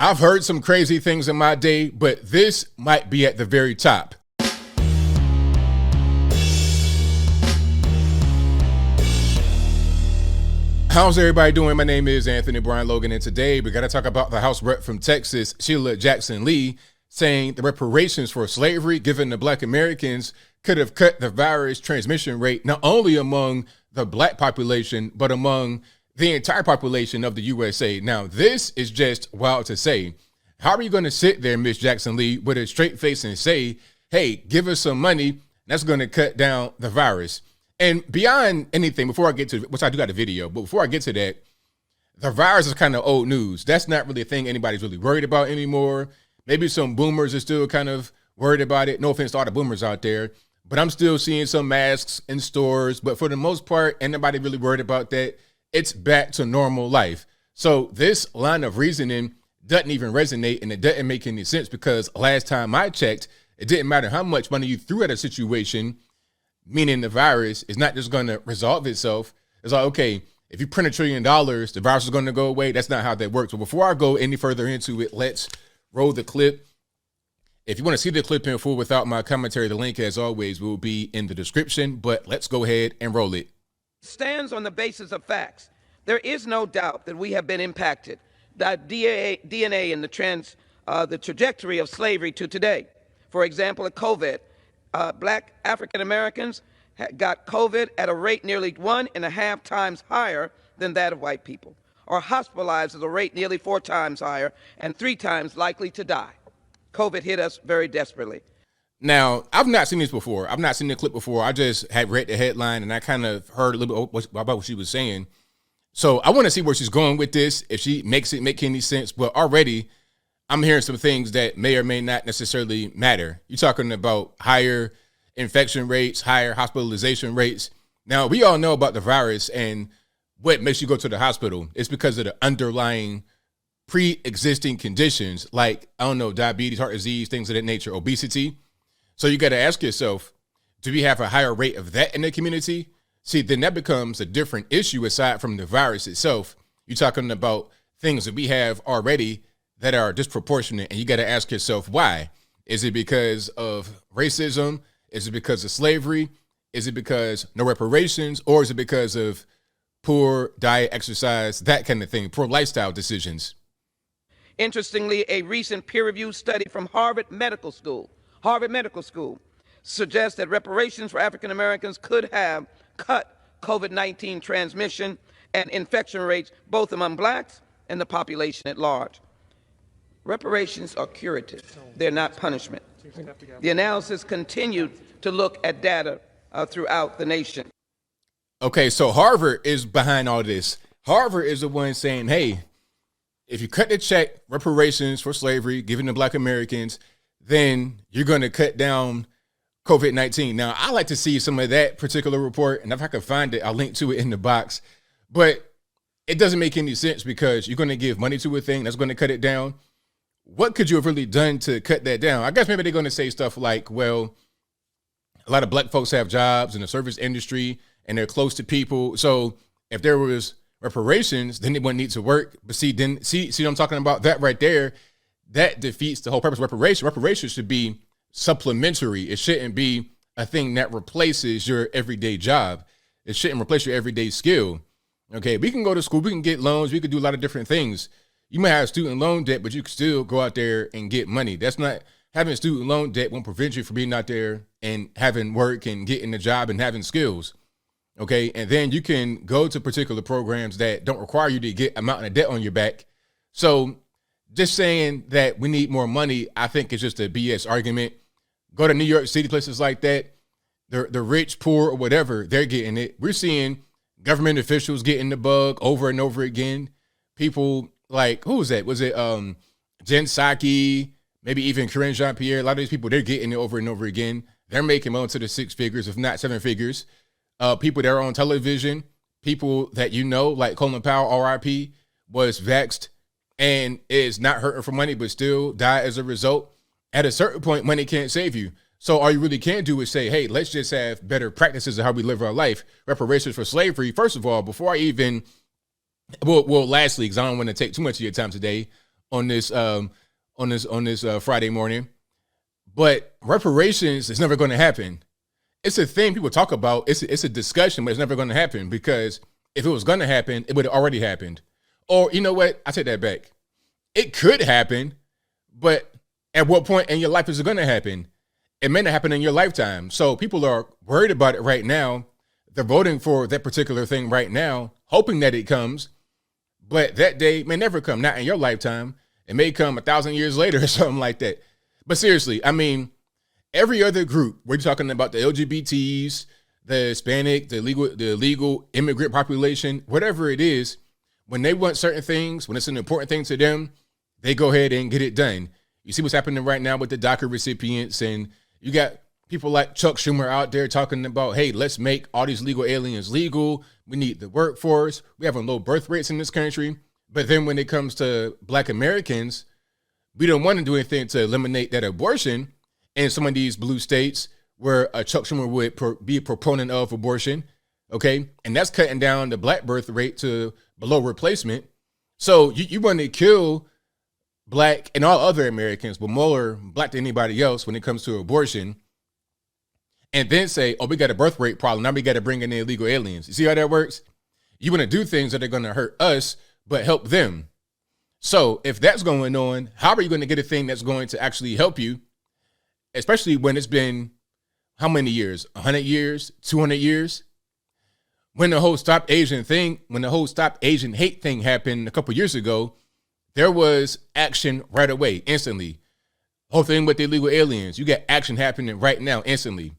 I've heard some crazy things in my day, but this might be at the very top. How's everybody doing? My name is Anthony Brian Logan, and today we got to talk about the House Rep from Texas, Sheila Jackson Lee, saying the reparations for slavery given to Black Americans could have cut the virus transmission rate not only among the Black population, but among the entire population of the USA. Now, this is just wild to say. How are you going to sit there, Miss Jackson Lee, with a straight face and say, hey, give us some money, that's going to cut down the virus? And beyond anything, before I get to, which I do got a video, but before I get to that, the virus is kind of old news. That's not really a thing anybody's really worried about anymore. Maybe some boomers are still kind of worried about it. No offense to all the boomers out there, but I'm still seeing some masks in stores. But for the most part, ain't nobody really worried about that. It's back to normal life. So this line of reasoning doesn't even resonate, and it doesn't make any sense, because last time I checked, it didn't matter how much money you threw at a situation, meaning the virus is not just going to resolve itself. It's like, okay, if you print $1 trillion, the virus is going to go away. That's not how that works. But before I go any further into it, let's roll the clip. If you want to see the clip in full without my commentary, the link, as always, will be in the description. But let's go ahead and roll it. Stands on the basis of facts. There is no doubt that we have been impacted. The DNA in the trajectory of slavery to today. For example, at COVID, Black African Americans got COVID at a rate nearly 1.5 times higher than that of white people, or hospitalized at a rate nearly 4 times higher and 3 times likely to die. COVID hit us very desperately. Now, I've not seen this before. I've not seen the clip before. I just had read the headline and I kind of heard a little bit about what she was saying. So I want to see where she's going with this, if she makes it make any sense. But already I'm hearing some things that may or may not necessarily matter. You're talking about higher infection rates, higher hospitalization rates. Now, we all know about the virus and what makes you go to the hospital. It's because of the underlying pre-existing conditions like, I don't know, diabetes, heart disease, things of that nature, obesity. So you got to ask yourself, do we have a higher rate of that in the community? See, then that becomes a different issue aside from the virus itself. You're talking about things that we have already that are disproportionate, and you got to ask yourself why. Is it because of racism? Is it because of slavery? Is it because no reparations? Or is it because of poor diet, exercise, that kind of thing, poor lifestyle decisions? Interestingly, a recent peer-reviewed study from Harvard Medical School suggests that reparations for African Americans could have cut COVID-19 transmission and infection rates both among blacks and the population at large. Reparations are curative. They're not punishment. The analysis continued to look at data throughout the nation. Okay, so Harvard is behind all this. Harvard is the one saying, hey, if you cut the check, reparations for slavery given to Black Americans, then you're going to cut down COVID-19. Now, I like to see some of that particular report, and if I can find it, I'll link to it in the box. But it doesn't make any sense, because you're going to give money to a thing that's going to cut it down. What could you have really done to cut that down? I guess maybe they're going to say stuff like, well, a lot of Black folks have jobs in the service industry and they're close to people. So if there was reparations, then they wouldn't need to work. But see what I'm talking about? That right there, that defeats the whole purpose of reparation. Reparations should be supplementary. It shouldn't be a thing that replaces your everyday job. It shouldn't replace your everyday skill. Okay, we can go to school, we can get loans, we can do a lot of different things. You might have student loan debt, but you can still go out there and get money. That's not, having student loan debt won't prevent you from being out there and having work and getting a job and having skills. Okay, and then you can go to particular programs that don't require you to get a mountain of debt on your back. So just saying that we need more money, I think is just a BS argument. Go to New York City, places like that. The rich, poor, or whatever, they're getting it. We're seeing government officials getting the bug over and over again. People like, who was that? Was it Jen Psaki, maybe even Corinne Jean-Pierre? A lot of these people, they're getting it over and over again. They're making well into the 6 figures, if not 7 figures. People that are on television, people that you know, like Colin Powell, RIP, was vexed and is not hurting for money, but still died as a result. At a certain point, money can't save you. So all you really can do is say, hey, let's just have better practices of how we live our life. Reparations for slavery. First of all, before I even, lastly, because I don't want to take too much of your time today on this Friday morning. But reparations is never going to happen. It's a thing people talk about. It's a discussion, but it's never going to happen, because if it was going to happen, it would have already happened. Or you know what? I take that back. It could happen, but at what point in your life is it going to happen? It may not happen in your lifetime. So people are worried about it right now. They're voting for that particular thing right now, hoping that it comes. But that day may never come, not in your lifetime. It may come 1,000 years later or something like that. But seriously, I mean, every other group, we're talking about the LGBTs, the Hispanic, the illegal immigrant population, whatever it is, when they want certain things, when it's an important thing to them, they go ahead and get it done. You see what's happening right now with the DACA recipients, and you got people like Chuck Schumer out there talking about, hey, let's make all these legal aliens legal. We need the workforce. We have low birth rates in this country. But then when it comes to Black Americans, we don't want to do anything to eliminate that abortion in some of these blue states where Chuck Schumer would be a proponent of abortion, okay? And that's cutting down the Black birth rate to below replacement. So you want to kill Black and all other Americans, but more Black than anybody else when it comes to abortion, and then say, oh, we got a birth rate problem. Now we got to bring in the illegal aliens. You see how that works? You want to do things that are going to hurt us, but help them. So if that's going on, how are you going to get a thing that's going to actually help you, especially when it's been how many years? 100 years? 200 years? When the whole Stop Asian Hate thing happened a couple years ago, there was action right away, instantly. Whole thing with the illegal aliens, you got action happening right now, instantly.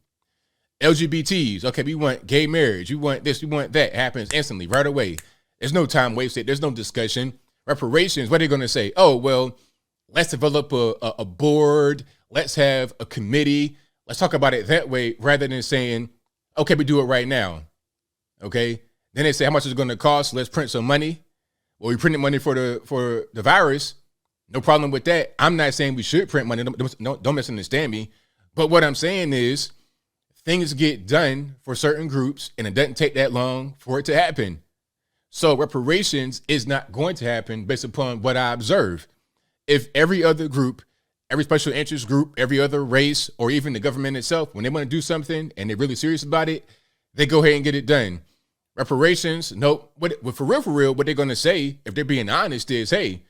LGBTs, okay, we want gay marriage, you want this, you want that, happens instantly, right away. There's no time wasted, there's no discussion. Reparations, what are they going to say? Oh, well, let's develop a board, let's have a committee, let's talk about it that way, rather than saying, okay, we do it right now, okay? Then they say, how much is it going to cost? Let's print some money. Well, we printed money for the virus. No problem with that. I'm not saying we should print money. Don't misunderstand me. But what I'm saying is things get done for certain groups, and it doesn't take that long for it to happen. So reparations is not going to happen based upon what I observe. If every other group, every special interest group, every other race, or even the government itself, when they want to do something and they're really serious about it, they go ahead and get it done. Reparations, nope. For real, what they're going to say, if they're being honest, is, hey,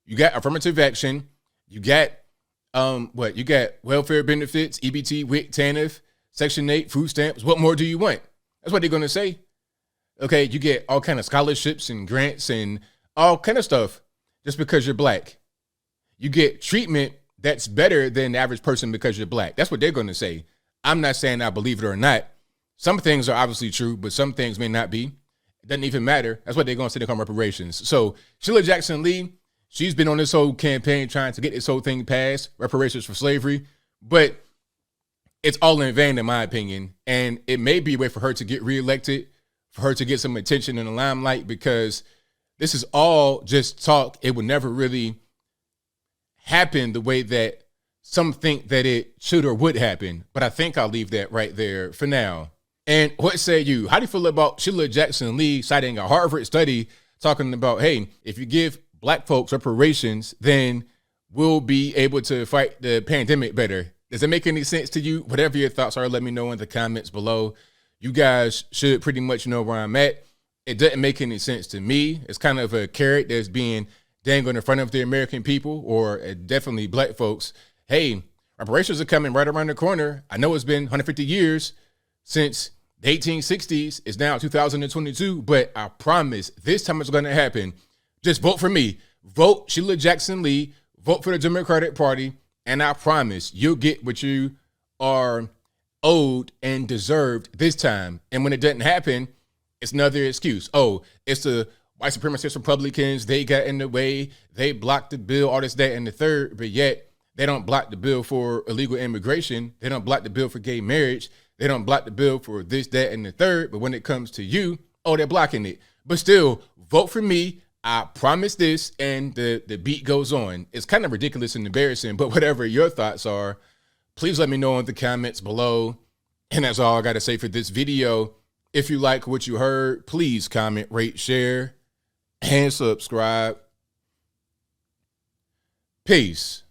you got affirmative action, you got you got welfare benefits, EBT, WIC, TANF, Section 8, food stamps. What more do you want? That's what they're going to say. Okay, you get all kind of scholarships and grants and all kind of stuff just because you're Black. You get treatment that's better than the average person because you're Black. That's what they're going to say. I'm not saying I believe it or not. Some things are obviously true, but some things may not be. It doesn't even matter. That's what they're going to say they call reparations. So Sheila Jackson Lee, she's been on this whole campaign trying to get this whole thing passed, reparations for slavery, but it's all in vain in my opinion. And it may be a way for her to get reelected, for her to get some attention in the limelight, because this is all just talk. It would never really happen the way that some think that it should or would happen. But I think I'll leave that right there for now. And what say you? How do you feel about Sheila Jackson Lee citing a Harvard study talking about, hey, if you give Black folks reparations, then we'll be able to fight the pandemic better? Does it make any sense to you? Whatever your thoughts are, let me know in the comments below. You guys should pretty much know where I'm at. It doesn't make any sense to me. It's kind of a carrot that's being dangled in front of the American people, or definitely Black folks. Hey, reparations are coming right around the corner. I know it's been 150 years since the 1860s. It's now 2022, but I promise this time it's going to happen. Just vote for me. Vote Sheila Jackson Lee. Vote for the Democratic Party. And I promise you'll get what you are owed and deserved this time. And when it doesn't happen, it's another excuse. Oh, it's the white supremacist Republicans. They got in the way. They blocked the bill, all this, that, and the third. But yet they don't block the bill for illegal immigration. They don't block the bill for gay marriage. They don't block the bill for this, that, and the third. But when it comes to you, oh, they're blocking it. But still, vote for me. I promise this. And the beat goes on. It's kind of ridiculous and embarrassing, but whatever your thoughts are, please let me know in the comments below. And that's all I got to say for this video. If you like what you heard, please comment, rate, share, and subscribe. Peace.